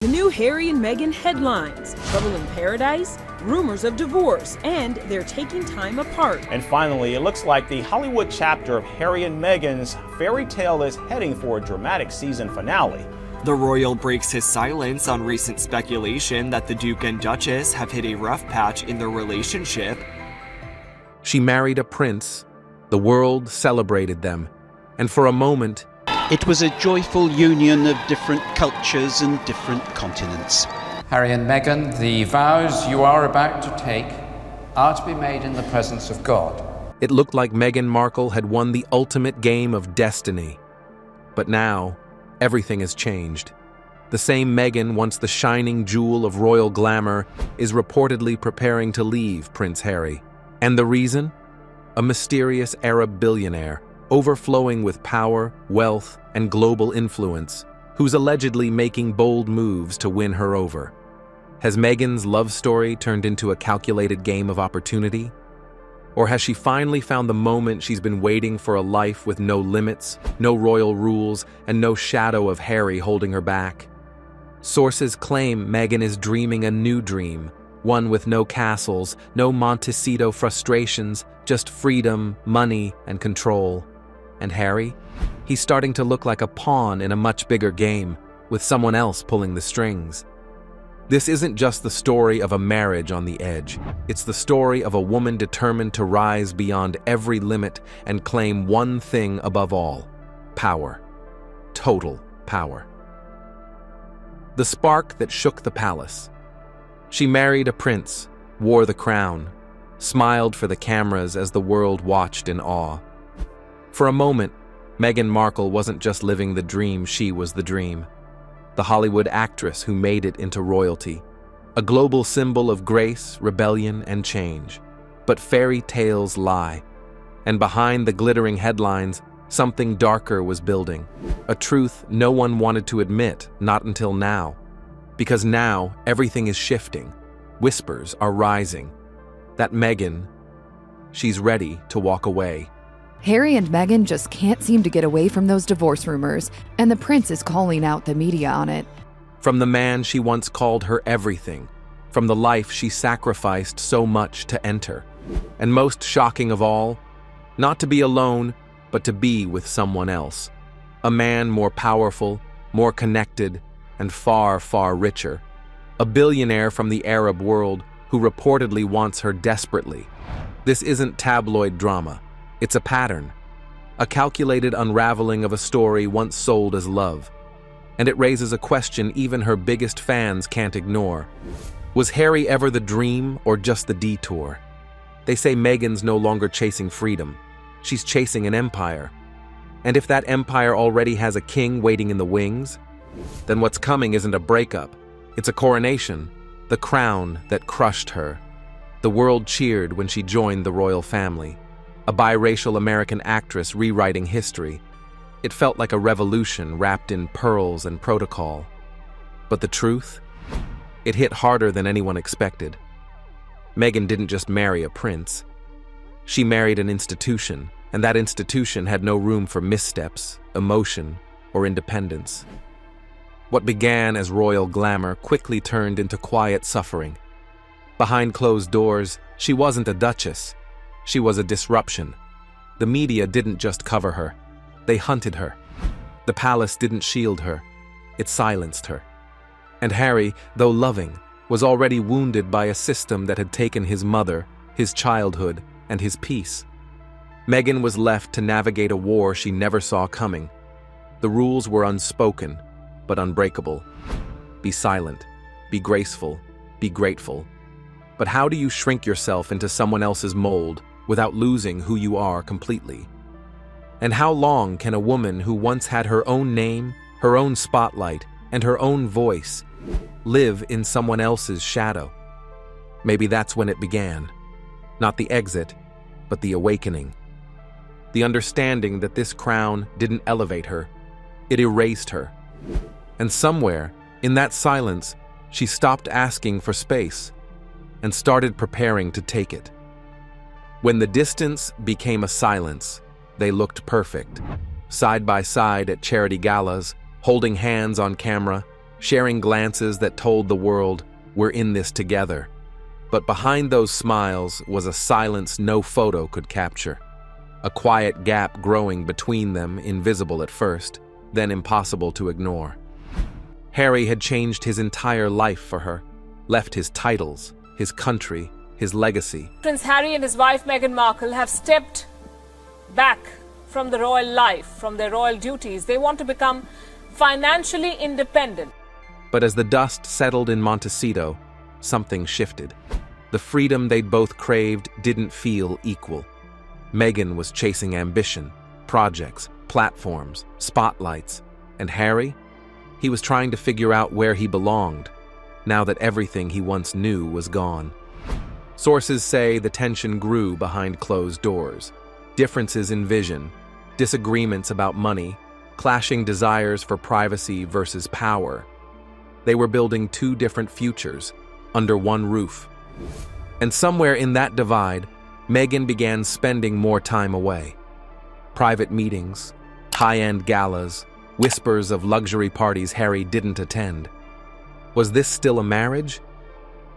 The new Harry and Meghan headlines: trouble in paradise, rumors of divorce, and they're taking time apart. And finally, it looks like the Hollywood chapter of Harry and Meghan's fairy tale is heading for a dramatic season finale. The royal breaks his silence on recent speculation that the Duke and Duchess have hit a rough patch in their relationship. She married a prince. The world celebrated them. And for a moment, it was a joyful union of different cultures and different continents. Harry and Meghan, the vows you are about to take are to be made in the presence of God. It looked like Meghan Markle had won the ultimate game of destiny. But now, everything has changed. The same Meghan, once the shining jewel of royal glamour, is reportedly preparing to leave Prince Harry. And the reason? A mysterious Arab billionaire, overflowing with power, wealth, and global influence, who's allegedly making bold moves to win her over. Has Meghan's love story turned into a calculated game of opportunity? Or has she finally found the moment she's been waiting for, a life with no limits, no royal rules, and no shadow of Harry holding her back? Sources claim Meghan is dreaming a new dream, one with no castles, no Montecito frustrations, just freedom, money, and control. And Harry? He's starting to look like a pawn in a much bigger game, with someone else pulling the strings. This isn't just the story of a marriage on the edge. It's the story of a woman determined to rise beyond every limit and claim one thing above all: power. Total power. The spark that shook the palace. She married a prince, wore the crown, smiled for the cameras as the world watched in awe. For a moment, Meghan Markle wasn't just living the dream, she was the dream. The Hollywood actress who made it into royalty. A global symbol of grace, rebellion, and change. But fairy tales lie. And behind the glittering headlines, something darker was building. A truth no one wanted to admit, not until now. Because now, everything is shifting. Whispers are rising. That Meghan, she's ready to walk away. Harry and Meghan just can't seem to get away from those divorce rumors, and the prince is calling out the media on it. From the man she once called her everything, from the life she sacrificed so much to enter. And most shocking of all, not to be alone, but to be with someone else. A man more powerful, more connected, and far, far richer. A billionaire from the Arab world who reportedly wants her desperately. This isn't tabloid drama. It's a pattern, a calculated unraveling of a story once sold as love. And it raises a question even her biggest fans can't ignore. Was Harry ever the dream or just the detour? They say Meghan's no longer chasing freedom. She's chasing an empire. And if that empire already has a king waiting in the wings, then what's coming isn't a breakup. It's a coronation, the crown that crushed her. The world cheered when she joined the royal family. A biracial American actress rewriting history. It felt like a revolution wrapped in pearls and protocol. But the truth? It hit harder than anyone expected. Meghan didn't just marry a prince. She married an institution, and that institution had no room for missteps, emotion, or independence. What began as royal glamour quickly turned into quiet suffering. Behind closed doors, she wasn't a duchess. She was a disruption. The media didn't just cover her. They hunted her. The palace didn't shield her. It silenced her. And Harry, though loving, was already wounded by a system that had taken his mother, his childhood, and his peace. Meghan was left to navigate a war she never saw coming. The rules were unspoken, but unbreakable. Be silent. Be graceful. Be grateful. But how do you shrink yourself into someone else's mold without losing who you are completely? And how long can a woman who once had her own name, her own spotlight, and her own voice live in someone else's shadow? Maybe that's when it began. Not the exit, but the awakening. The understanding that this crown didn't elevate her, it erased her. And somewhere, in that silence, she stopped asking for space and started preparing to take it. When the distance became a silence, they looked perfect, side by side at charity galas, holding hands on camera, sharing glances that told the world, "We're in this together." But behind those smiles was a silence no photo could capture. A quiet gap growing between them, invisible at first, then impossible to ignore. Harry had changed his entire life for her, left his titles, his country, his legacy. Prince Harry and his wife Meghan Markle have stepped back from the royal life, from their royal duties. They want to become financially independent. But as the dust settled in Montecito, something shifted. The freedom they'd both craved didn't feel equal. Meghan was chasing ambition, projects, platforms, spotlights, and Harry? He was trying to figure out where he belonged, now that everything he once knew was gone. Sources say the tension grew behind closed doors. Differences in vision, disagreements about money, clashing desires for privacy versus power. They were building two different futures under one roof. And somewhere in that divide, Meghan began spending more time away. Private meetings, high-end galas, whispers of luxury parties Harry didn't attend. Was this still a marriage?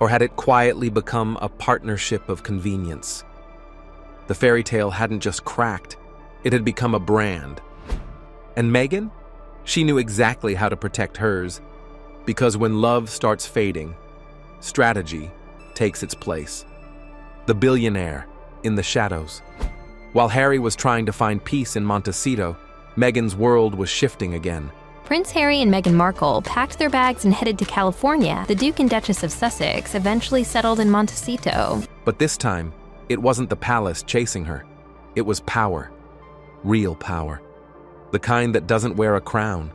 Or had it quietly become a partnership of convenience? The fairy tale hadn't just cracked, it had become a brand. And Meghan? She knew exactly how to protect hers, because when love starts fading, strategy takes its place. The billionaire in the shadows. While Harry was trying to find peace in Montecito, Meghan's world was shifting again. Prince Harry and Meghan Markle packed their bags and headed to California. The Duke and Duchess of Sussex eventually settled in Montecito. But this time, it wasn't the palace chasing her. It was power. Real power. The kind that doesn't wear a crown.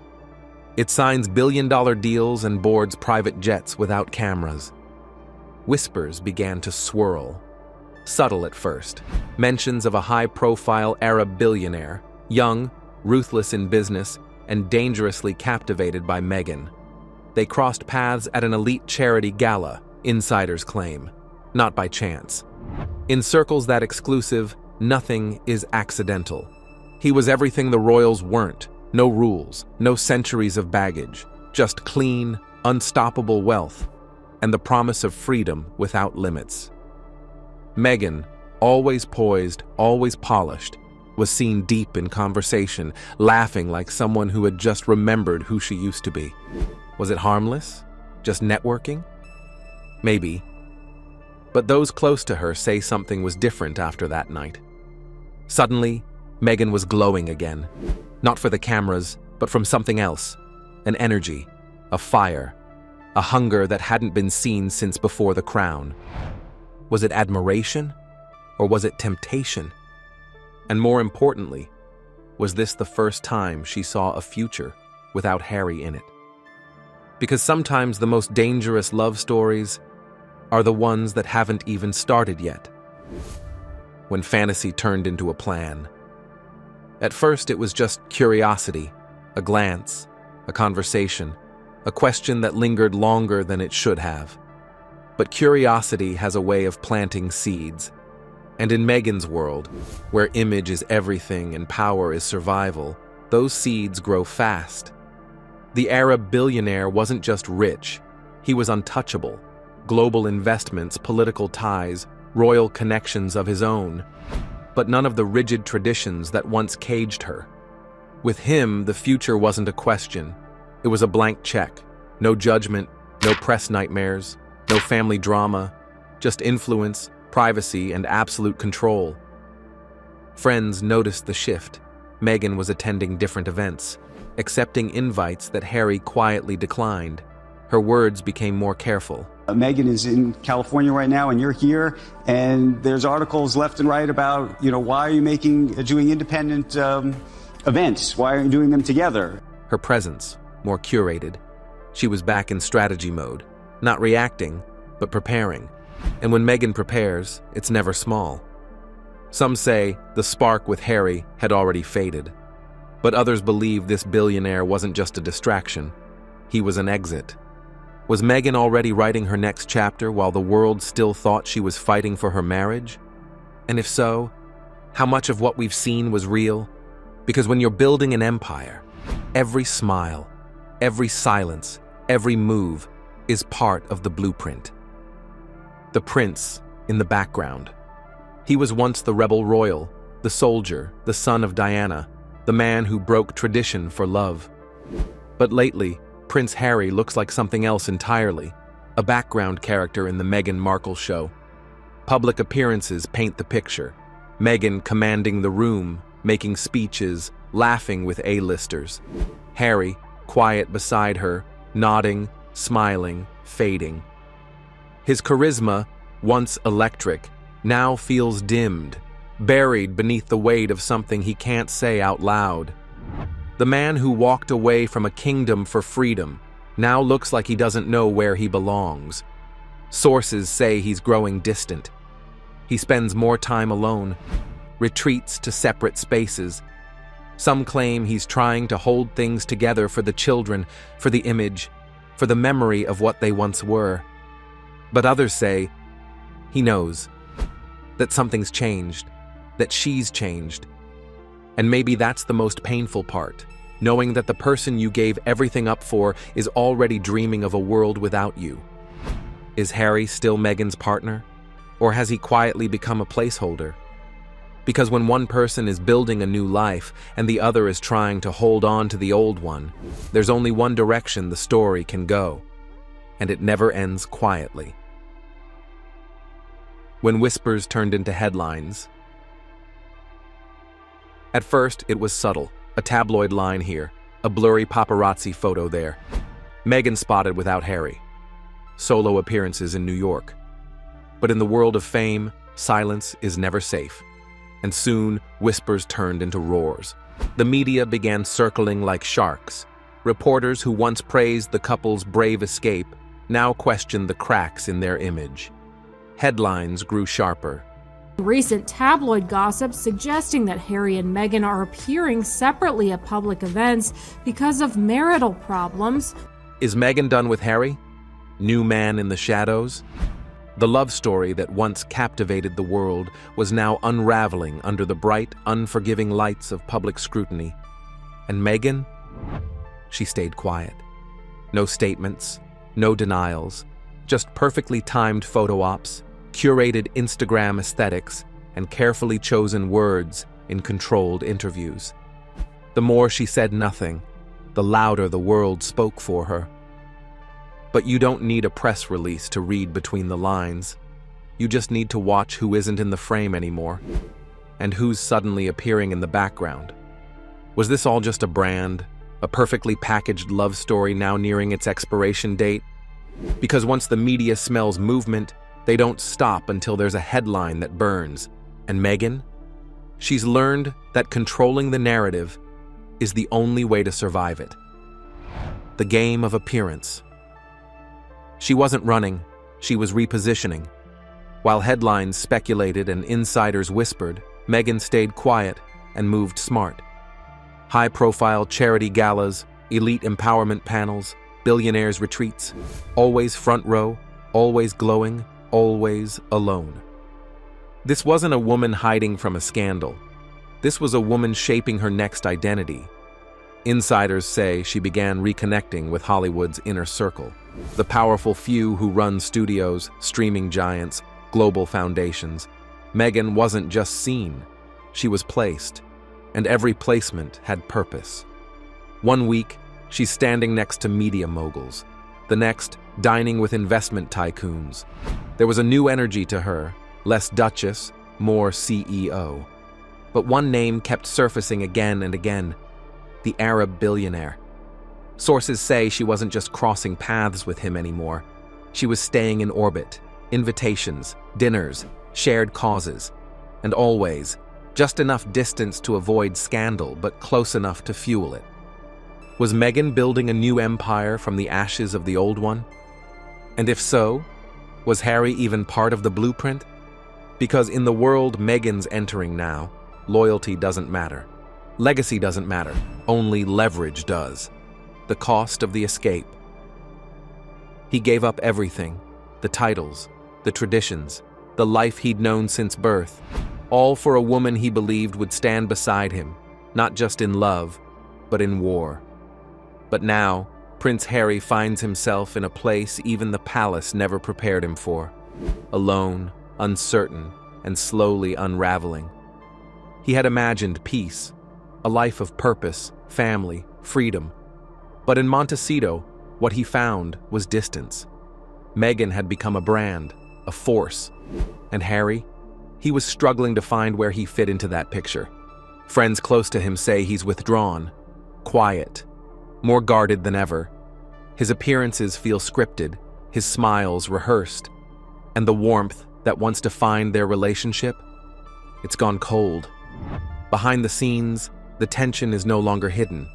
It signs billion-dollar deals and boards private jets without cameras. Whispers began to swirl. Subtle at first. Mentions of a high-profile Arab billionaire, young, ruthless in business, and dangerously captivated by Meghan. They crossed paths at an elite charity gala, insiders claim, not by chance. In circles that exclusive, nothing is accidental. He was everything the royals weren't. No rules, no centuries of baggage, just clean, unstoppable wealth, and the promise of freedom without limits. Meghan, always poised, always polished, was seen deep in conversation, laughing like someone who had just remembered who she used to be. Was it harmless? Just networking? Maybe. But those close to her say something was different after that night. Suddenly, Meghan was glowing again. Not for the cameras, but from something else. An energy, a fire, a hunger that hadn't been seen since before the crown. Was it admiration? Or was it temptation? And more importantly, was this the first time she saw a future without Harry in it? Because sometimes the most dangerous love stories are the ones that haven't even started yet. When fantasy turned into a plan. At first it was just curiosity, a glance, a conversation, a question that lingered longer than it should have. But curiosity has a way of planting seeds. And in Meghan's world, where image is everything and power is survival, those seeds grow fast. The Arab billionaire wasn't just rich, he was untouchable. Global investments, political ties, royal connections of his own, but none of the rigid traditions that once caged her. With him, the future wasn't a question. It was a blank check. No judgment, no press nightmares, no family drama, just influence, privacy, and absolute control. Friends noticed the shift. Meghan was attending different events, accepting invites that Harry quietly declined. Her words became more careful. Meghan is in California right now, and you're here, and there's articles left and right about, why are you doing independent events? Why aren't you doing them together? Her presence, more curated. She was back in strategy mode, not reacting, but preparing. And when Meghan prepares, it's never small. Some say the spark with Harry had already faded. But others believe this billionaire wasn't just a distraction. He was an exit. Was Meghan already writing her next chapter while the world still thought she was fighting for her marriage? And if so, how much of what we've seen was real? Because when you're building an empire, every smile, every silence, every move, is part of the blueprint. The prince in the background. He was once the rebel royal, the soldier, the son of Diana, the man who broke tradition for love. But lately, Prince Harry looks like something else entirely, a background character in the Meghan Markle show. Public appearances paint the picture. Meghan commanding the room, making speeches, laughing with A-listers. Harry, quiet beside her, nodding, smiling, fading. His charisma, once electric, now feels dimmed, buried beneath the weight of something he can't say out loud. The man who walked away from a kingdom for freedom now looks like he doesn't know where he belongs. Sources say he's growing distant. He spends more time alone, retreats to separate spaces. Some claim he's trying to hold things together for the children, for the image, for the memory of what they once were. But others say he knows that something's changed, that she's changed. And maybe that's the most painful part, knowing that the person you gave everything up for is already dreaming of a world without you. Is Harry still Meghan's partner? Or has he quietly become a placeholder? Because when one person is building a new life and the other is trying to hold on to the old one, there's only one direction the story can go, and it never ends quietly. When whispers turned into headlines. At first, it was subtle, a tabloid line here, a blurry paparazzi photo there. Meghan spotted without Harry. Solo appearances in New York. But in the world of fame, silence is never safe. And soon, whispers turned into roars. The media began circling like sharks. Reporters who once praised the couple's brave escape now questioned the cracks in their image. Headlines grew sharper. Recent tabloid gossip suggesting that Harry and Meghan are appearing separately at public events because of marital problems. Is Meghan done with Harry? New man in the shadows? The love story that once captivated the world was now unraveling under the bright, unforgiving lights of public scrutiny. And Meghan? She stayed quiet. No statements, no denials, just perfectly timed photo ops, curated Instagram aesthetics, and carefully chosen words in controlled interviews. The more she said nothing, the louder the world spoke for her. But you don't need a press release to read between the lines. You just need to watch who isn't in the frame anymore, and who's suddenly appearing in the background. Was this all just a brand, a perfectly packaged love story now nearing its expiration date? Because once the media smells movement, they don't stop until there's a headline that burns. And Meghan? She's learned that controlling the narrative is the only way to survive it. The game of appearance. She wasn't running, she was repositioning. While headlines speculated and insiders whispered, Meghan stayed quiet and moved smart. High-profile charity galas, elite empowerment panels, billionaires' retreats, always front row, always glowing, always alone. This wasn't a woman hiding from a scandal. This was a woman shaping her next identity. Insiders say she began reconnecting with Hollywood's inner circle, the powerful few who run studios, streaming giants, global foundations. Meghan wasn't just seen, she was placed, and every placement had purpose. One week, she's standing next to media moguls. The next, dining with investment tycoons. There was a new energy to her, less Duchess, more CEO. But one name kept surfacing again and again, the Arab billionaire. Sources say she wasn't just crossing paths with him anymore. She was staying in orbit, invitations, dinners, shared causes, and always, just enough distance to avoid scandal, but close enough to fuel it. Was Meghan building a new empire from the ashes of the old one? And if so, was Harry even part of the blueprint? Because in the world Meghan's entering now, loyalty doesn't matter. Legacy doesn't matter, only leverage does. The cost of the escape. He gave up everything, the titles, the traditions, the life he'd known since birth, all for a woman he believed would stand beside him, not just in love, but in war. But now, Prince Harry finds himself in a place even the palace never prepared him for. Alone, uncertain, and slowly unraveling. He had imagined peace, a life of purpose, family, freedom. But in Montecito, what he found was distance. Meghan had become a brand, a force. And Harry? He was struggling to find where he fit into that picture. Friends close to him say he's withdrawn, quiet, more guarded than ever. His appearances feel scripted, his smiles rehearsed, and the warmth that once defined their relationship, it's gone cold. Behind the scenes, the tension is no longer hidden.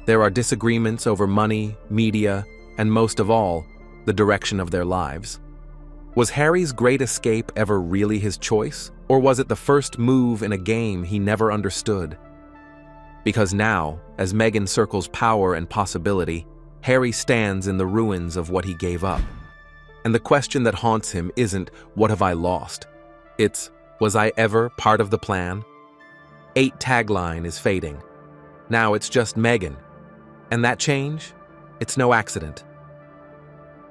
There are disagreements over money, media, and most of all, the direction of their lives. Was Harry's great escape ever really his choice, or was it the first move in a game he never understood? Because now, as Meghan circles power and possibility, Harry stands in the ruins of what he gave up. And the question that haunts him isn't, what have I lost? It's, was I ever part of the plan? 8 tagline is fading. Now it's just Meghan. And that change? It's no accident.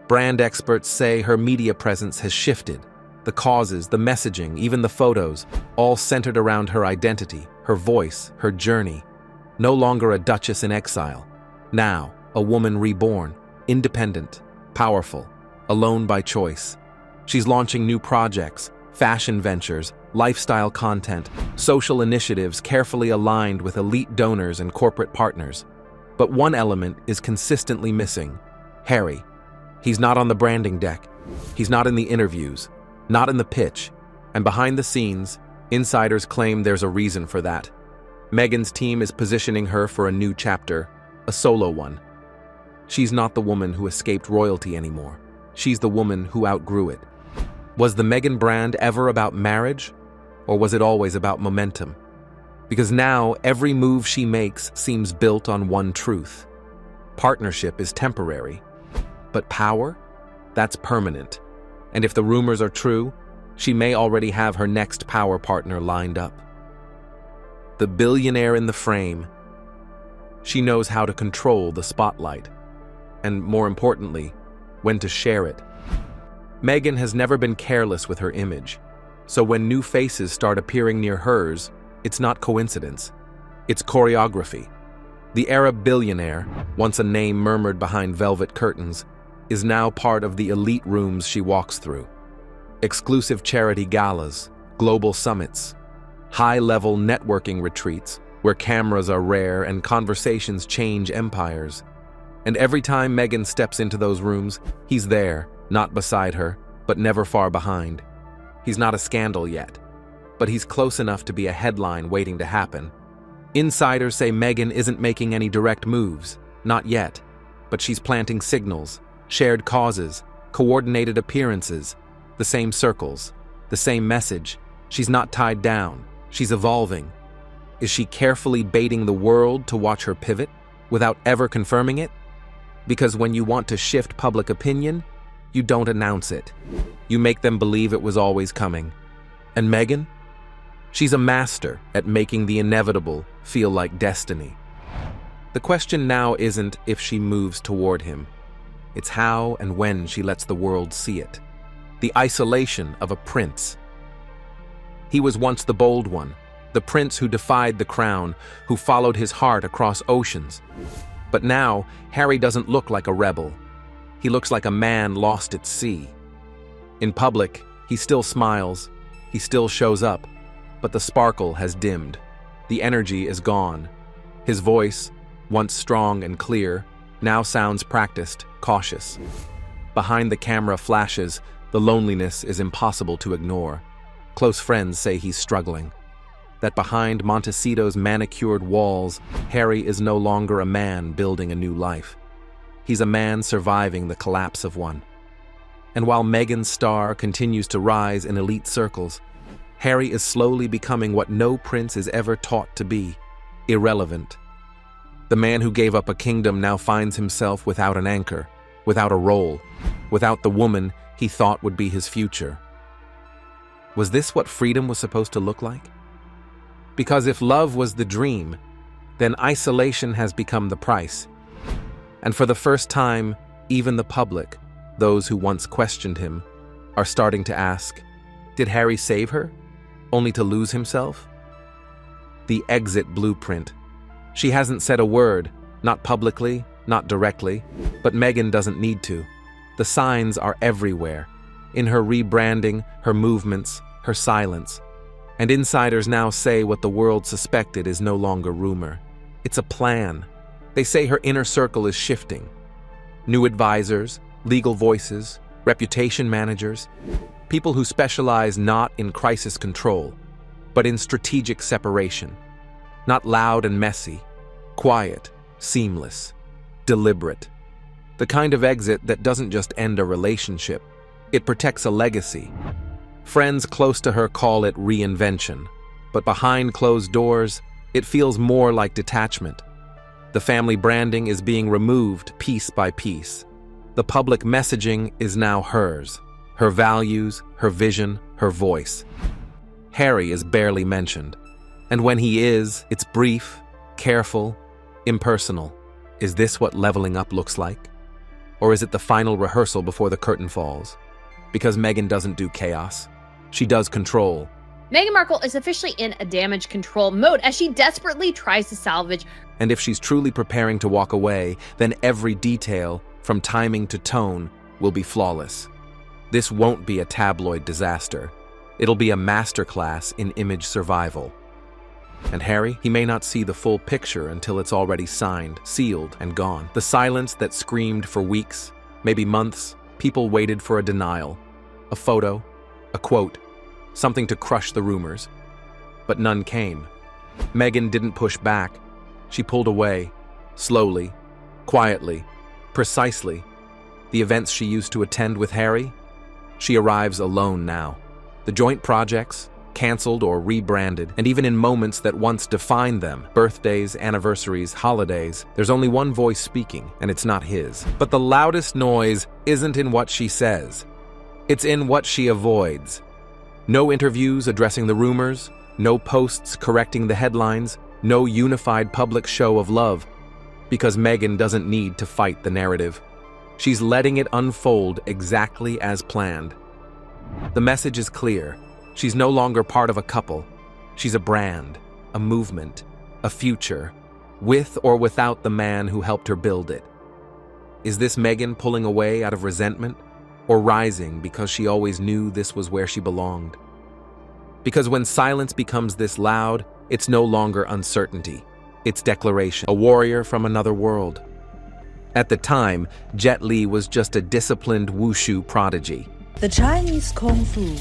Brand experts say her media presence has shifted. The causes, the messaging, even the photos, all centered around her identity, her voice, her journey. No longer a duchess in exile. Now, a woman reborn, independent, powerful, alone by choice. She's launching new projects, fashion ventures, lifestyle content, social initiatives carefully aligned with elite donors and corporate partners. But one element is consistently missing: Harry. He's not on the branding deck. He's not in the interviews, not in the pitch. And behind the scenes, insiders claim there's a reason for that. Meghan's team is positioning her for a new chapter, a solo one. She's not the woman who escaped royalty anymore. She's the woman who outgrew it. Was the Meghan brand ever about marriage, or was it always about momentum? Because now every move she makes seems built on one truth. Partnership is temporary, but power? That's permanent. And if the rumors are true, she may already have her next power partner lined up. The billionaire in the frame. She knows how to control the spotlight, and more importantly, when to share it. Meghan has never been careless with her image, so when new faces start appearing near hers, it's not coincidence. It's choreography. The Arab billionaire, once a name murmured behind velvet curtains, is now part of the elite rooms she walks through. Exclusive charity galas, global summits, high-level networking retreats where cameras are rare and conversations change empires. And every time Meghan steps into those rooms, he's there, not beside her, but never far behind. He's not a scandal yet, but he's close enough to be a headline waiting to happen. Insiders say Meghan isn't making any direct moves, not yet, but she's planting signals, shared causes, coordinated appearances, the same circles, the same message. She's not tied down, she's evolving. Is she carefully baiting the world to watch her pivot, without ever confirming it? Because when you want to shift public opinion, you don't announce it. You make them believe it was always coming. And Meghan? She's a master at making the inevitable feel like destiny. The question now isn't if she moves toward him. It's how and when she lets the world see it. The isolation of a prince. He was once the bold one, the prince who defied the crown, who followed his heart across oceans. But now, Harry doesn't look like a rebel. He looks like a man lost at sea. In public, he still smiles, he still shows up, but the sparkle has dimmed. The energy is gone. His voice, once strong and clear, now sounds practiced, cautious. Behind the camera flashes, the loneliness is impossible to ignore. Close friends say he's struggling. That behind Montecito's manicured walls, Harry is no longer a man building a new life. He's a man surviving the collapse of one. And while Meghan's star continues to rise in elite circles, Harry is slowly becoming what no prince is ever taught to be: irrelevant. The man who gave up a kingdom now finds himself without an anchor, without a role, without the woman he thought would be his future. Was this what freedom was supposed to look like? Because if love was the dream, then isolation has become the price. And for the first time, even the public, those who once questioned him, are starting to ask, did Harry save her, only to lose himself? The exit blueprint. She hasn't said a word, not publicly, not directly, but Meghan doesn't need to. The signs are everywhere, in her rebranding, her movements, her silence. And insiders now say what the world suspected is no longer rumor. It's a plan. They say her inner circle is shifting. New advisors, legal voices, reputation managers, people who specialize not in crisis control, but in strategic separation. Not loud and messy, quiet, seamless, deliberate. The kind of exit that doesn't just end a relationship, it protects a legacy. Friends close to her call it reinvention, but behind closed doors, it feels more like detachment. The family branding is being removed piece by piece. The public messaging is now hers, her values, her vision, her voice. Harry is barely mentioned, and when he is, it's brief, careful, impersonal. Is this what leveling up looks like? Or is it the final rehearsal before the curtain falls? Because Meghan doesn't do chaos. She does control. Meghan Markle is officially in a damage control mode as she desperately tries to salvage. And if she's truly preparing to walk away, then every detail, from timing to tone, will be flawless. This won't be a tabloid disaster. It'll be a masterclass in image survival. And Harry, he may not see the full picture until it's already signed, sealed, and gone. The silence that screamed for weeks, maybe months, people waited for a denial, a photo, a quote, something to crush the rumors. But none came. Meghan didn't push back. She pulled away, slowly, quietly, precisely. The events she used to attend with Harry? She arrives alone now. The joint projects, canceled or rebranded, and even in moments that once defined them, birthdays, anniversaries, holidays, there's only one voice speaking, and it's not his. But the loudest noise isn't in what she says. It's in what she avoids. No interviews addressing the rumors, no posts correcting the headlines, no unified public show of love, because Meghan doesn't need to fight the narrative. She's letting it unfold exactly as planned. The message is clear. She's no longer part of a couple. She's a brand, a movement, a future, with or without the man who helped her build it. Is this Meghan pulling away out of resentment, or rising because she always knew this was where she belonged? Because when silence becomes this loud, it's no longer uncertainty. It's declaration, a warrior from another world. At the time, Jet Li was just a disciplined wushu prodigy. The Chinese Kung Fu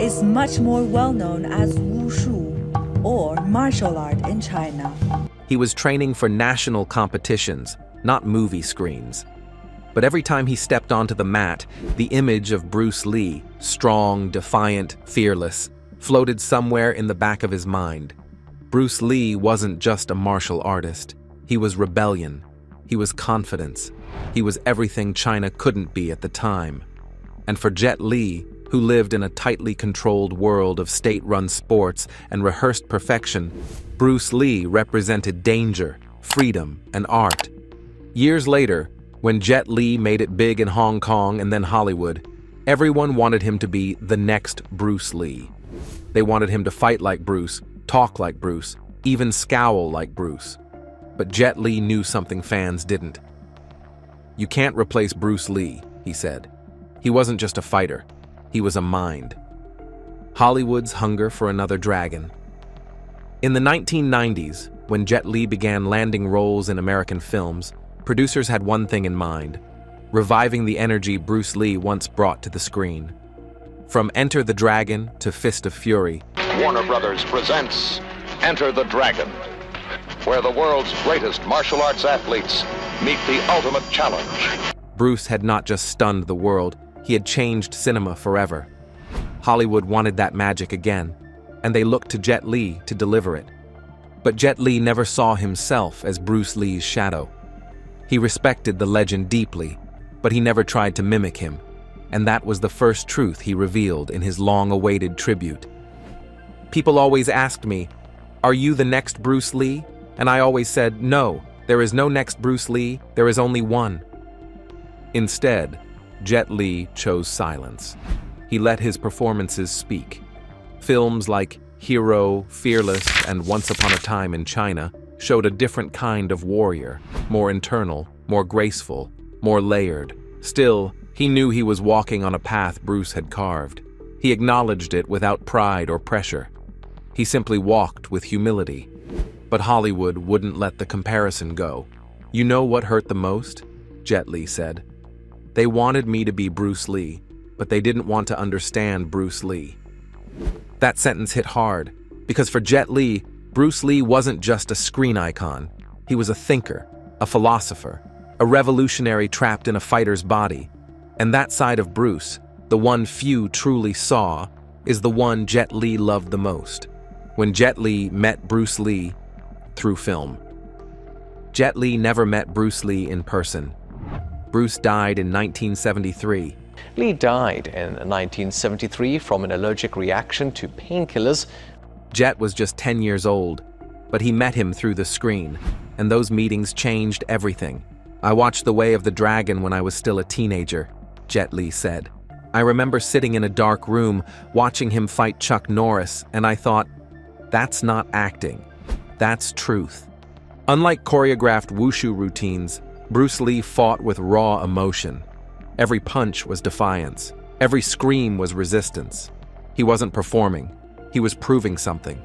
is much more well known as wushu or martial art in China. He was training for national competitions, not movie screens. But every time he stepped onto the mat, the image of Bruce Lee, strong, defiant, fearless, floated somewhere in the back of his mind. Bruce Lee wasn't just a martial artist. He was rebellion. He was confidence. He was everything China couldn't be at the time. And for Jet Li, who lived in a tightly controlled world of state-run sports and rehearsed perfection, Bruce Lee represented danger, freedom, and art. Years later, when Jet Li made it big in Hong Kong and then Hollywood, everyone wanted him to be the next Bruce Lee. They wanted him to fight like Bruce, talk like Bruce, even scowl like Bruce. But Jet Li knew something fans didn't. "You can't replace Bruce Lee," he said. He wasn't just a fighter. He was a mind. Hollywood's hunger for another dragon. In the 1990s, when Jet Li began landing roles in American films, producers had one thing in mind: reviving the energy Bruce Lee once brought to the screen. From Enter the Dragon to Fist of Fury, Warner Brothers presents Enter the Dragon, where the world's greatest martial arts athletes meet the ultimate challenge. Bruce had not just stunned the world, he had changed cinema forever. Hollywood wanted that magic again, and they looked to Jet Li to deliver it. But Jet Li never saw himself as Bruce Lee's shadow. He respected the legend deeply, but he never tried to mimic him, and that was the first truth he revealed in his long-awaited tribute. People always asked me, "Are you the next Bruce Lee?" And I always said, "No, There is no next Bruce Lee, there is only one. Instead, Jet Li chose silence. He let his performances speak. Films like Hero, Fearless, and Once Upon a Time in China showed a different kind of warrior, more internal, more graceful, more layered. Still, he knew he was walking on a path Bruce had carved. He acknowledged it without pride or pressure. He simply walked with humility. But Hollywood wouldn't let the comparison go. You know what hurt the most? Jet Li said. They wanted me to be Bruce Lee, but they didn't want to understand Bruce Lee. That sentence hit hard, because for Jet Li, Bruce Lee wasn't just a screen icon. He was a thinker, a philosopher, a revolutionary trapped in a fighter's body. And that side of Bruce, the one few truly saw, is the one Jet Li loved the most. When Jet Li met Bruce Lee through film. Jet Li never met Bruce Lee in person. Bruce died in 1973. Lee died in 1973 from an allergic reaction to painkillers. Jet was just 10 years old, but he met him through the screen, and those meetings changed everything. I watched The Way of the Dragon when I was still a teenager, Jet Li said. I remember sitting in a dark room watching him fight Chuck Norris, and I thought, that's not acting. That's truth. Unlike choreographed wushu routines, Bruce Lee fought with raw emotion. Every punch was defiance. Every scream was resistance. He wasn't performing. He was proving something.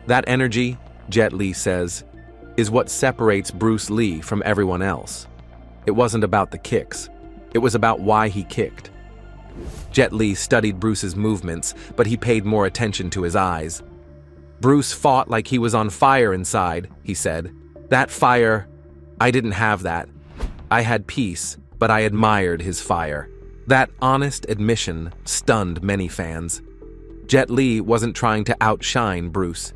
That energy, Jet Li says, is what separates Bruce Lee from everyone else. It wasn't about the kicks. It was about why he kicked. Jet Li studied Bruce's movements, but he paid more attention to his eyes. Bruce fought like he was on fire inside, he said. That fire, I didn't have that. I had peace, but I admired his fire. That honest admission stunned many fans. Jet Li wasn't trying to outshine Bruce.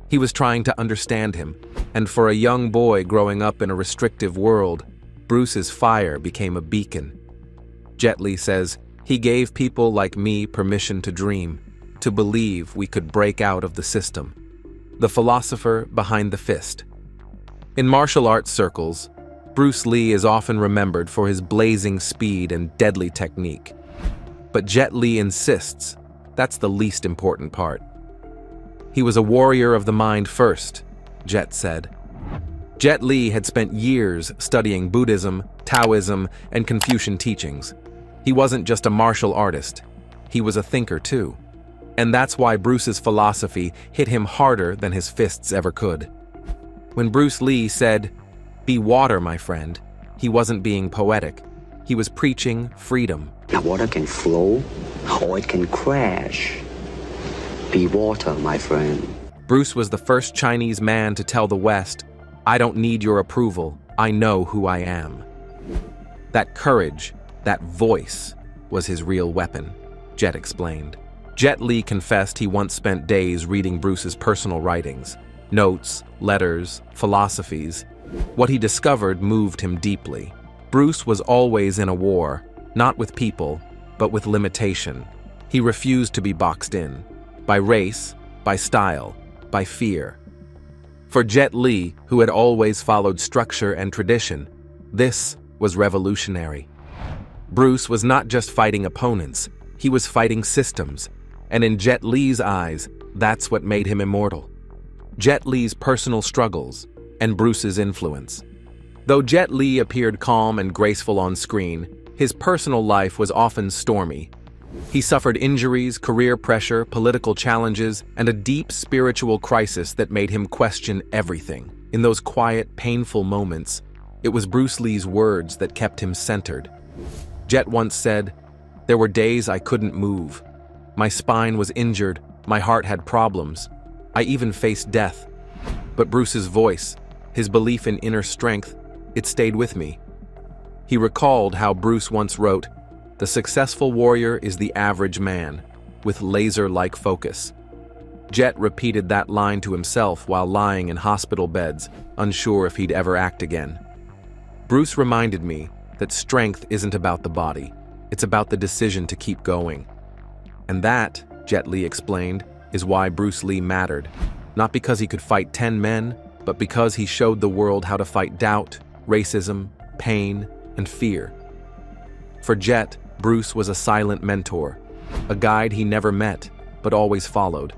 He was trying to understand him, and for a young boy growing up in a restrictive world, Bruce's fire became a beacon. Jet Li says, he gave people like me permission to dream, to believe we could break out of the system. The philosopher behind the fist. In martial arts circles, Bruce Lee is often remembered for his blazing speed and deadly technique. But Jet Li insists that's the least important part. He was a warrior of the mind first, Jet said. Jet Li had spent years studying Buddhism, Taoism, and Confucian teachings. He wasn't just a martial artist, he was a thinker too. And that's why Bruce's philosophy hit him harder than his fists ever could. When Bruce Lee said, "Be water, my friend," he wasn't being poetic. He was preaching freedom. Now water can flow or it can crash. Be water, my friend. Bruce was the first Chinese man to tell the West, I don't need your approval, I know who I am. That courage, that voice, was his real weapon, Jet explained. Jet Li confessed he once spent days reading Bruce's personal writings, notes, letters, philosophies. What he discovered moved him deeply. Bruce was always in a war, not with people, but with limitation. He refused to be boxed in, by race, by style, by fear. For Jet Li, who had always followed structure and tradition, this was revolutionary. Bruce was not just fighting opponents, he was fighting systems, and in Jet Li's eyes, that's what made him immortal. Jet Li's personal struggles, and Bruce's influence. Though Jet Li appeared calm and graceful on screen, his personal life was often stormy. He suffered injuries, career pressure, political challenges, and a deep spiritual crisis that made him question everything. In those quiet, painful moments, it was Bruce Lee's words that kept him centered. Jet once said, "There were days I couldn't move. My spine was injured, my heart had problems. I even faced death. But Bruce's voice, his belief in inner strength, it stayed with me." He recalled how Bruce once wrote, "The successful warrior is the average man, with laser-like focus." Jet repeated that line to himself while lying in hospital beds, unsure if he'd ever act again. Bruce reminded me that strength isn't about the body, it's about the decision to keep going. And that, Jet Li explained, is why Bruce Lee mattered. Not because he could fight 10 men, but because he showed the world how to fight doubt, racism, pain, and fear. For Jet, Bruce was a silent mentor, a guide he never met, but always followed.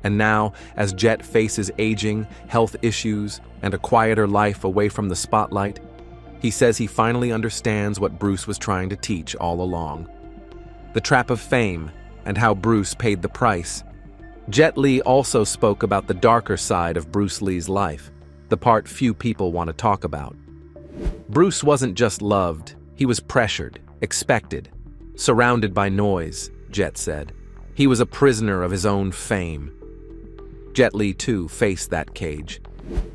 And now, as Jet faces aging, health issues, and a quieter life away from the spotlight, he says he finally understands what Bruce was trying to teach all along. The trap of fame, and how Bruce paid the price. Jet Li also spoke about the darker side of Bruce Lee's life, the part few people want to talk about. Bruce wasn't just loved, he was pressured, expected, surrounded by noise, Jet said. He was a prisoner of his own fame. Jet Li, too, faced that cage.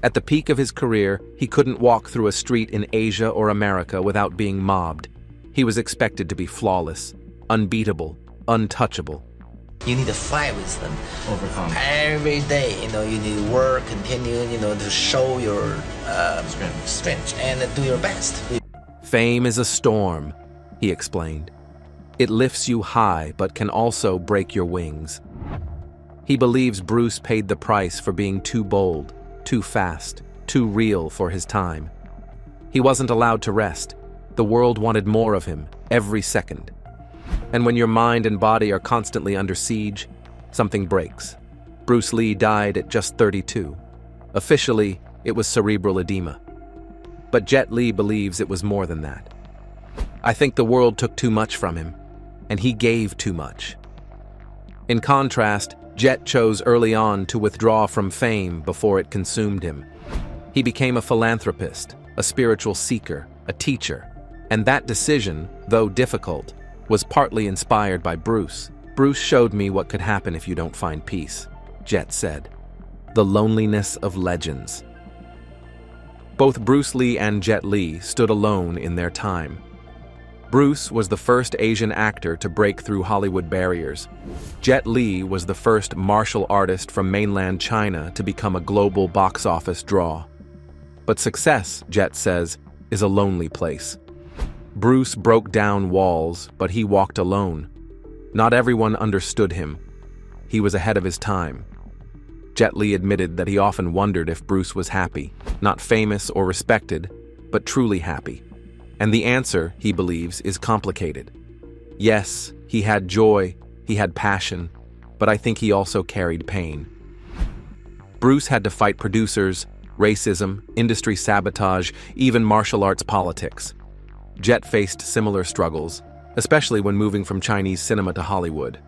At the peak of his career, he couldn't walk through a street in Asia or America without being mobbed. He was expected to be flawless, unbeatable, untouchable. You need to fight with them. Overcome. Every day, you need to work, continue, to show your strength and do your best. Fame is a storm, he explained. It lifts you high, but can also break your wings. He believes Bruce paid the price for being too bold, too fast, too real for his time. He wasn't allowed to rest. The world wanted more of him, every second. And when your mind and body are constantly under siege, something breaks. Bruce Lee died at just 32. Officially, it was cerebral edema. But Jet Li believes it was more than that. I think the world took too much from him, and he gave too much. In contrast, Jet chose early on to withdraw from fame before it consumed him. He became a philanthropist, a spiritual seeker, a teacher. And that decision, though difficult, was partly inspired by Bruce. Bruce showed me what could happen if you don't find peace, Jet said. The loneliness of legends. Both Bruce Lee and Jet Li stood alone in their time. Bruce was the first Asian actor to break through Hollywood barriers. Jet Li was the first martial artist from mainland China to become a global box office draw. But success, Jet says, is a lonely place. Bruce broke down walls, but he walked alone. Not everyone understood him. He was ahead of his time. Jet Li admitted that he often wondered if Bruce was happy, not famous or respected, but truly happy. And the answer, he believes, is complicated. Yes, he had joy, he had passion, but I think he also carried pain. Bruce had to fight producers, racism, industry sabotage, even martial arts politics. Jet faced similar struggles, especially when moving from Chinese cinema to Hollywood.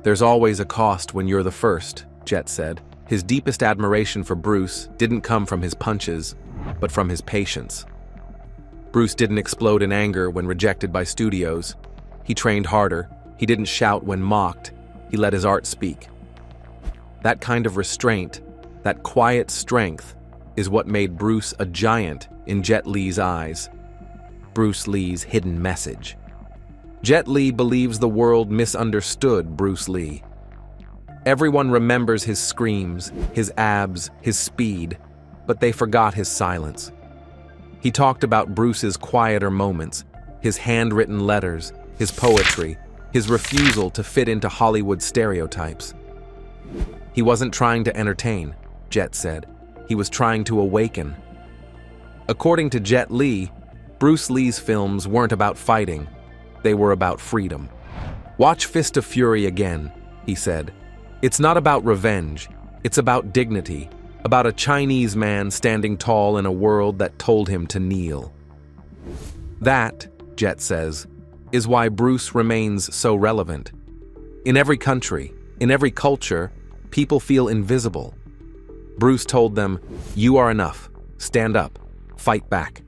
There's always a cost when you're the first, Jet said. His deepest admiration for Bruce didn't come from his punches, but from his patience. Bruce didn't explode in anger when rejected by studios. He trained harder. He didn't shout when mocked. He let his art speak. That kind of restraint, that quiet strength, is what made Bruce a giant in Jet Li's eyes. Bruce Lee's hidden message. Jet Li believes the world misunderstood Bruce Lee. Everyone remembers his screams, his abs, his speed, but they forgot his silence. He talked about Bruce's quieter moments, his handwritten letters, his poetry, his refusal to fit into Hollywood stereotypes. He wasn't trying to entertain, Jet said. He was trying to awaken. According to Jet Li, Bruce Lee's films weren't about fighting. They were about freedom. Watch Fist of Fury again, he said. It's not about revenge. It's about dignity. About a Chinese man standing tall in a world that told him to kneel. That, Jet says, is why Bruce remains so relevant. In every country, in every culture, people feel invisible. Bruce told them, "You are enough. Stand up. Fight back."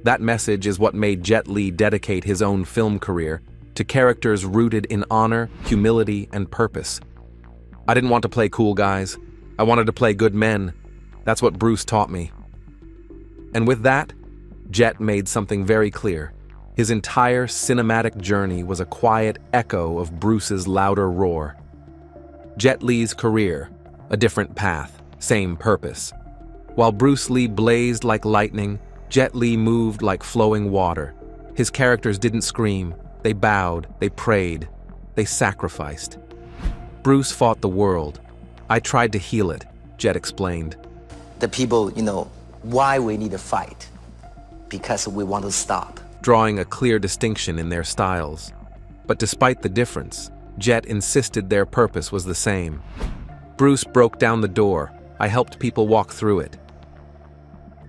That message is what made Jet Li dedicate his own film career to characters rooted in honor, humility, and purpose. I didn't want to play cool guys. I wanted to play good men. That's what Bruce taught me. And with that, Jet made something very clear. His entire cinematic journey was a quiet echo of Bruce's louder roar. Jet Li's career, a different path, same purpose. While Bruce Lee blazed like lightning, Jet Li moved like flowing water. His characters didn't scream. They bowed, they prayed, they sacrificed. Bruce fought the world. I tried to heal it, Jet explained. the people, why we need to fight. Because we want to stop. Drawing a clear distinction in their styles. But despite the difference, Jet insisted their purpose was the same. Bruce broke down the door. I helped people walk through it.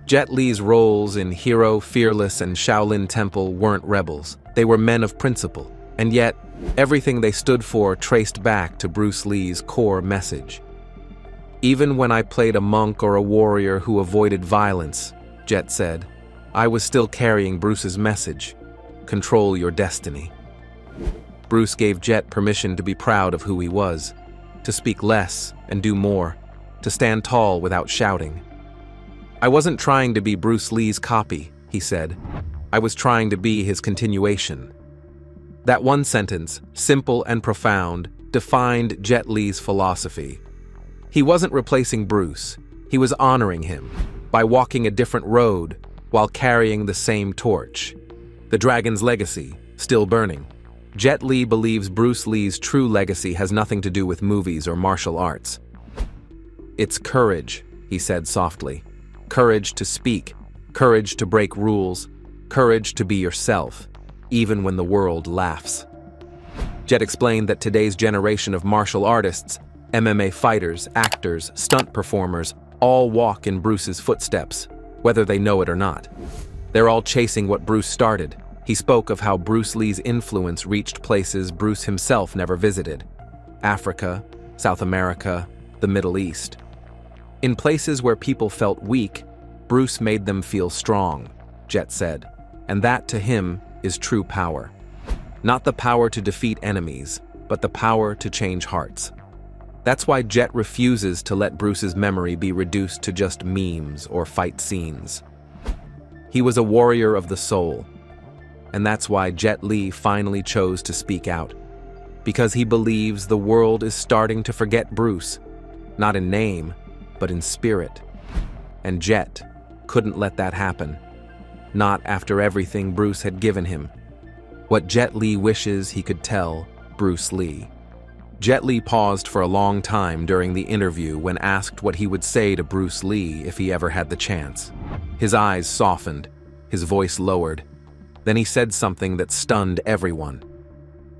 Jet Li's roles in Hero, Fearless, and Shaolin Temple weren't rebels. They were men of principle. And yet, everything they stood for traced back to Bruce Lee's core message. Even when I played a monk or a warrior who avoided violence, Jet said, I was still carrying Bruce's message. Control your destiny. Bruce gave Jet permission to be proud of who he was, to speak less and do more, to stand tall without shouting. I wasn't trying to be Bruce Lee's copy, he said. I was trying to be his continuation. That one sentence, simple and profound, defined Jet Li's philosophy. He wasn't replacing Bruce. He was honoring him by walking a different road while carrying the same torch. The dragon's legacy, still burning. Jet Li believes Bruce Lee's true legacy has nothing to do with movies or martial arts. It's courage, he said softly. Courage to speak, courage to break rules, courage to be yourself, even when the world laughs. Jet explained that today's generation of martial artists, MMA fighters, actors, stunt performers, all walk in Bruce's footsteps, whether they know it or not. They're all chasing what Bruce started. He spoke of how Bruce Lee's influence reached places Bruce himself never visited. Africa, South America, the Middle East. In places where people felt weak, Bruce made them feel strong, Jet said. And that, to him, is true power. Not the power to defeat enemies, but the power to change hearts. That's why Jet refuses to let Bruce's memory be reduced to just memes or fight scenes. He was a warrior of the soul. And that's why Jet Li finally chose to speak out. Because he believes the world is starting to forget Bruce, not in name, but in spirit. And Jet couldn't let that happen. Not after everything Bruce had given him. What Jet Li wishes he could tell Bruce Lee. Jet Li paused for a long time during the interview when asked what he would say to Bruce Lee if he ever had the chance. His eyes softened, his voice lowered. Then he said something that stunned everyone.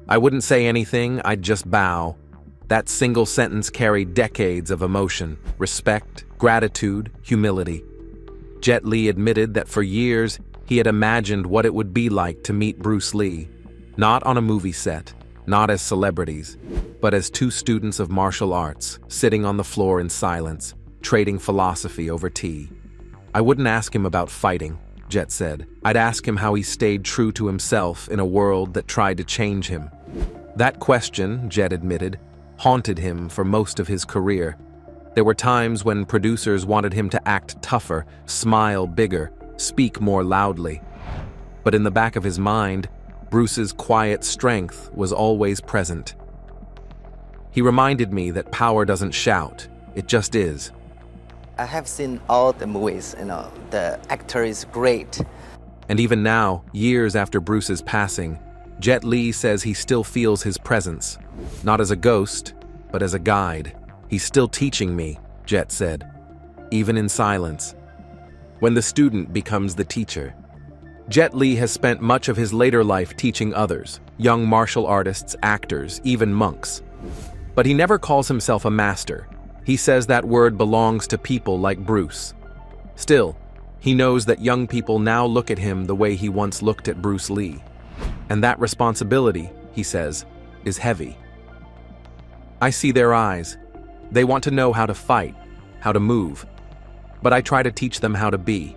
I wouldn't say anything, I'd just bow. That single sentence carried decades of emotion, respect, gratitude, humility. Jet Li admitted that for years he had imagined what it would be like to meet Bruce Lee, not on a movie set, not as celebrities, but as two students of martial arts, sitting on the floor in silence, trading philosophy over tea. I wouldn't ask him about fighting, Jet said. I'd ask him how he stayed true to himself in a world that tried to change him. That question, Jet admitted, haunted him for most of his career. There were times when producers wanted him to act tougher, smile bigger, speak more loudly. But in the back of his mind, Bruce's quiet strength was always present. He reminded me that power doesn't shout, it just is. I have seen all the movies, the actor is great. And even now, years after Bruce's passing, Jet Li says he still feels his presence. Not as a ghost, but as a guide. He's still teaching me, Jet said, even in silence. When the student becomes the teacher. Jet Li has spent much of his later life teaching others, young martial artists, actors, even monks. But he never calls himself a master. He says that word belongs to people like Bruce. Still, he knows that young people now look at him the way he once looked at Bruce Lee. And that responsibility, he says, is heavy. I see their eyes. They want to know how to fight, how to move. But I try to teach them how to be.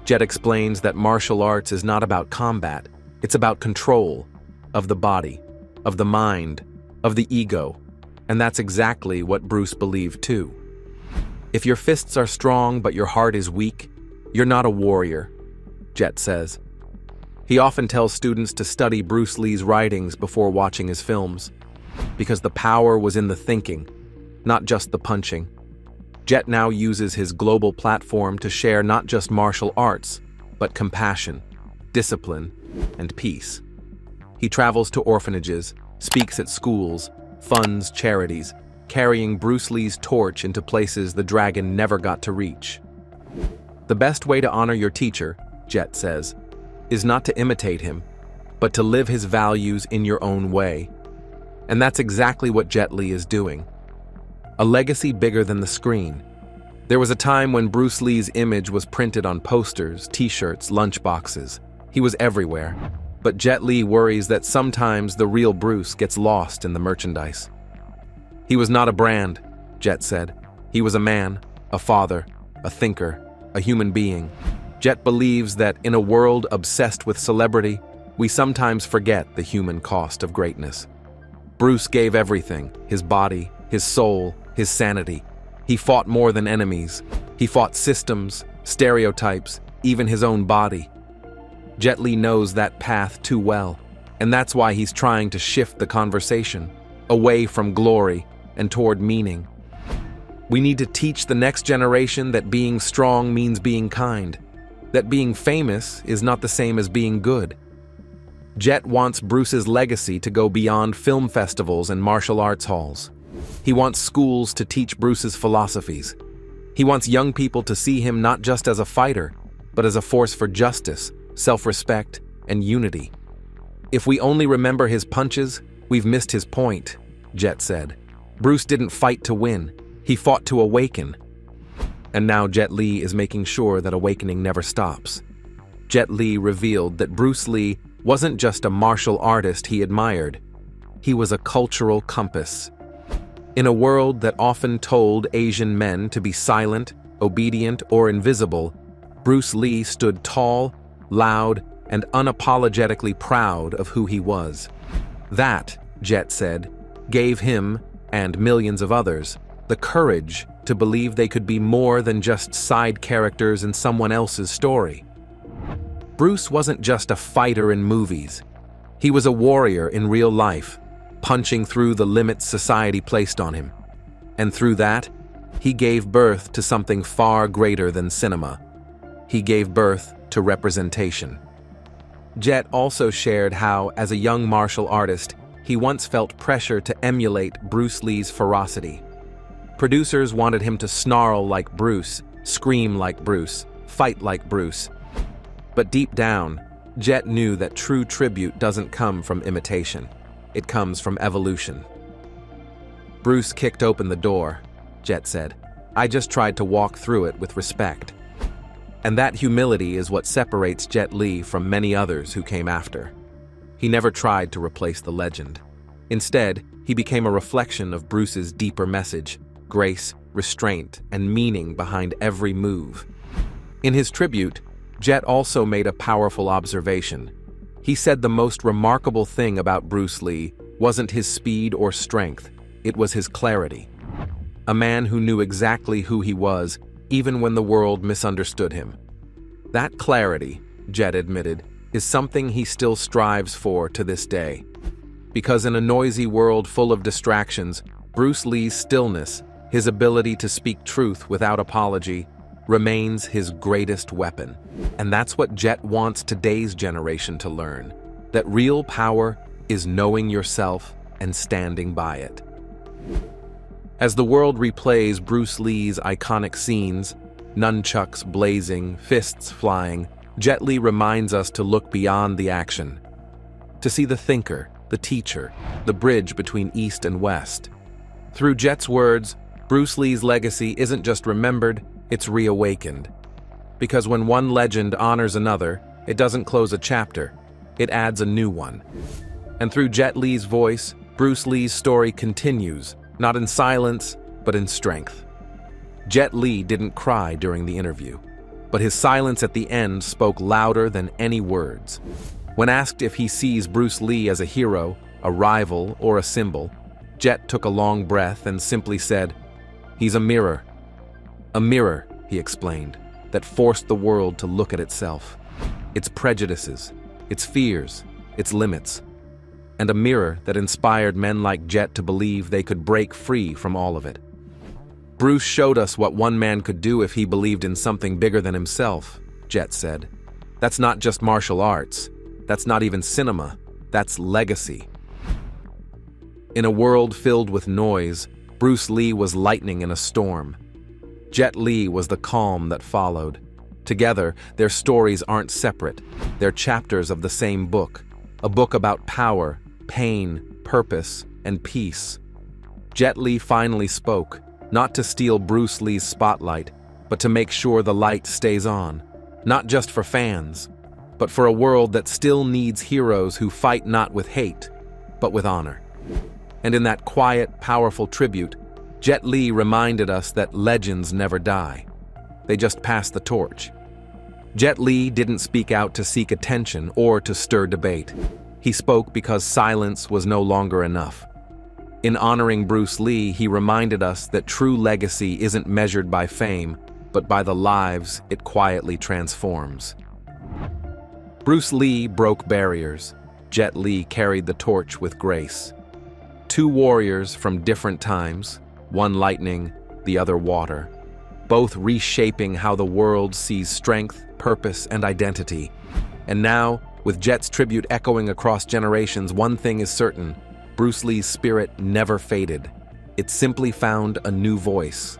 Jet explains that martial arts is not about combat. It's about control of the body, of the mind, of the ego. And that's exactly what Bruce believed too. If your fists are strong but your heart is weak, you're not a warrior, Jet says. He often tells students to study Bruce Lee's writings before watching his films, because the power was in the thinking, not just the punching. Jet now uses his global platform to share not just martial arts, but compassion, discipline, and peace. He travels to orphanages, speaks at schools, funds charities, carrying Bruce Lee's torch into places the dragon never got to reach. The best way to honor your teacher, Jet says, is not to imitate him, but to live his values in your own way. And that's exactly what Jet Li is doing. A legacy bigger than the screen. There was a time when Bruce Lee's image was printed on posters, t-shirts, lunchboxes. He was everywhere. But Jet Li worries that sometimes the real Bruce gets lost in the merchandise. He was not a brand, Jet said. He was a man, a father, a thinker, a human being. Jet believes that in a world obsessed with celebrity, we sometimes forget the human cost of greatness. Bruce gave everything, his body, his soul, his sanity. He fought more than enemies. He fought systems, stereotypes, even his own body. Jet Li knows that path too well, and that's why he's trying to shift the conversation away from glory and toward meaning. We need to teach the next generation that being strong means being kind, that being famous is not the same as being good. Jet wants Bruce's legacy to go beyond film festivals and martial arts halls. He wants schools to teach Bruce's philosophies. He wants young people to see him not just as a fighter, but as a force for justice, self-respect, and unity. If we only remember his punches, we've missed his point, Jet said. Bruce didn't fight to win. He fought to awaken. And now Jet Li is making sure that awakening never stops. Jet Li revealed that Bruce Lee wasn't just a martial artist he admired. He was a cultural compass. In a world that often told Asian men to be silent, obedient, or invisible, Bruce Lee stood tall, loud, and unapologetically proud of who he was. That, Jet said, gave him, and millions of others, the courage to believe they could be more than just side characters in someone else's story. Bruce wasn't just a fighter in movies. He was a warrior in real life, punching through the limits society placed on him. And through that, he gave birth to something far greater than cinema. He gave birth to representation. Jet also shared how, as a young martial artist, he once felt pressure to emulate Bruce Lee's ferocity. Producers wanted him to snarl like Bruce, scream like Bruce, fight like Bruce. But deep down, Jet knew that true tribute doesn't come from imitation. It comes from evolution. Bruce kicked open the door, Jet said. I just tried to walk through it with respect. And that humility is what separates Jet Li from many others who came after. He never tried to replace the legend. Instead, he became a reflection of Bruce's deeper message, grace, restraint, and meaning behind every move. In his tribute, Jet also made a powerful observation. He said the most remarkable thing about Bruce Lee wasn't his speed or strength, it was his clarity. A man who knew exactly who he was, even when the world misunderstood him. That clarity, Jet admitted, is something he still strives for to this day. Because in a noisy world full of distractions, Bruce Lee's stillness, his ability to speak truth without apology, remains his greatest weapon. And that's what Jet wants today's generation to learn, that real power is knowing yourself and standing by it. As the world replays Bruce Lee's iconic scenes, nunchucks blazing, fists flying, Jet Li reminds us to look beyond the action, to see the thinker, the teacher, the bridge between East and West. Through Jet's words, Bruce Lee's legacy isn't just remembered, it's reawakened. Because when one legend honors another, it doesn't close a chapter, it adds a new one. And through Jet Li's voice, Bruce Lee's story continues, not in silence, but in strength. Jet Li didn't cry during the interview, but his silence at the end spoke louder than any words. When asked if he sees Bruce Lee as a hero, a rival, or a symbol, Jet took a long breath and simply said, "He's a mirror." A mirror, he explained, that forced the world to look at itself, its prejudices, its fears, its limits, and a mirror that inspired men like Jet to believe they could break free from all of it. Bruce showed us what one man could do if he believed in something bigger than himself, Jet said. That's not just martial arts. That's not even cinema. That's legacy. In a world filled with noise, Bruce Lee was lightning in a storm. Jet Li was the calm that followed. Together, their stories aren't separate. They're chapters of the same book, a book about power, pain, purpose, and peace. Jet Li finally spoke, not to steal Bruce Lee's spotlight, but to make sure the light stays on, not just for fans, but for a world that still needs heroes who fight not with hate, but with honor. And in that quiet, powerful tribute, Jet Li reminded us that legends never die. They just pass the torch. Jet Li didn't speak out to seek attention or to stir debate. He spoke because silence was no longer enough. In honoring Bruce Lee, he reminded us that true legacy isn't measured by fame, but by the lives it quietly transforms. Bruce Lee broke barriers. Jet Li carried the torch with grace. Two warriors from different times, one lightning, the other water, both reshaping how the world sees strength, purpose, and identity. And now, with Jet's tribute echoing across generations, one thing is certain: Bruce Lee's spirit never faded. It simply found a new voice.